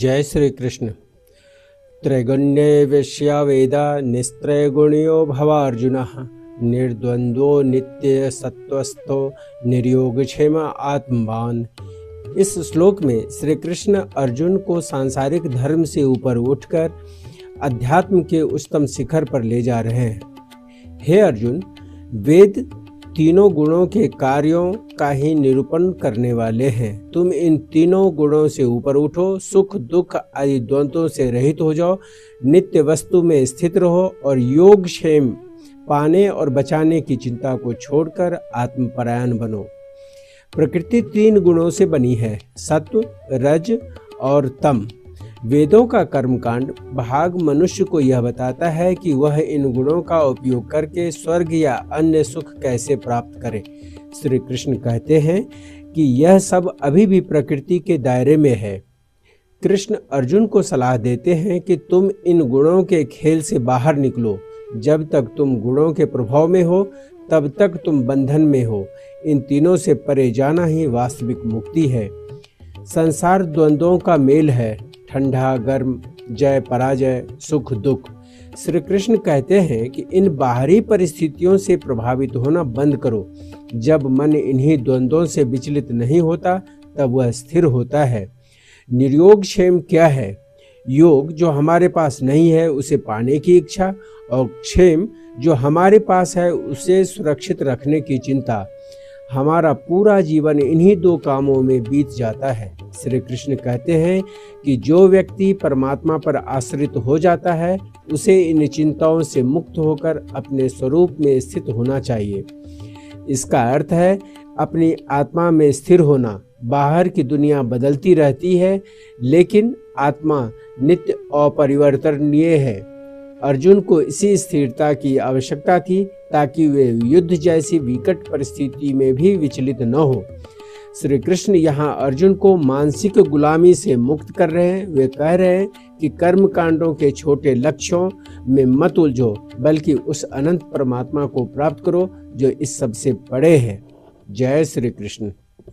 जय श्री कृष्ण। त्रैगुण्ये विषया वेदा निस्त्रैगुण्यो भवार्जुनः निर्द्वंद्वो नित्य सत्वस्थो निर्योगक्षेम आत्मवान। इस श्लोक में श्री कृष्ण अर्जुन को सांसारिक धर्म से ऊपर उठकर अध्यात्म के उच्चतम शिखर पर ले जा रहे हैं। हे अर्जुन, वेद तीनों गुणों के कार्यों का ही निरूपण करने वाले हैं। तुम इन तीनों गुणों से ऊपर उठो, सुख दुख आदि द्वंद्वों से रहित हो जाओ, नित्य वस्तु में स्थित रहो और योग क्षेम पाने और बचाने की चिंता को छोड़कर आत्मपरायण बनो। प्रकृति तीन गुणों से बनी है, सत्व, रज और तम। वेदों का कर्मकांड भाग मनुष्य को यह बताता है कि वह इन गुणों का उपयोग करके स्वर्ग या अन्य सुख कैसे प्राप्त करे। श्री कृष्ण कहते हैं कि यह सब अभी भी प्रकृति के दायरे में है। कृष्ण अर्जुन को सलाह देते हैं कि तुम इन गुणों के खेल से बाहर निकलो। जब तक तुम गुणों के प्रभाव में हो तब तक तुम बंधन में हो। इन तीनों से परे जाना ही वास्तविक मुक्ति है। संसार द्वंद्वों का मेल है, ठंडा गर्म, जय पराजय, सुख दुख। श्री कृष्ण कहते हैं कि इन बाहरी परिस्थितियों से प्रभावित होना बंद करो। जब मन इन्हीं द्वंद्वों से विचलित नहीं होता तब वह स्थिर होता है। निर्योग क्षेम क्या है? योग जो हमारे पास नहीं है उसे पाने की इच्छा, और क्षेम जो हमारे पास है उसे सुरक्षित रखने की चिंता। हमारा पूरा जीवन इन्हीं दो कामों में बीत जाता है। श्री कृष्ण कहते हैं कि जो व्यक्ति परमात्मा पर आश्रित हो जाता है उसे इन चिंताओं से मुक्त होकर अपने स्वरूप में स्थित होना चाहिए। इसका अर्थ है अपनी आत्मा में स्थिर होना। बाहर की दुनिया बदलती रहती है लेकिन आत्मा नित्य अपरिवर्तनीय है। अर्जुन को इसी स्थिरता की आवश्यकता थी ताकि वे युद्ध जैसी विकट परिस्थिति में भी विचलित न हो। श्री कृष्ण यहाँ अर्जुन को मानसिक गुलामी से मुक्त कर रहे हैं। वे कह रहे हैं कि कर्म कांडों के छोटे लक्ष्यों में मत उलझो, बल्कि उस अनंत परमात्मा को प्राप्त करो जो इस सब से बड़े हैं। जय श्री कृष्ण।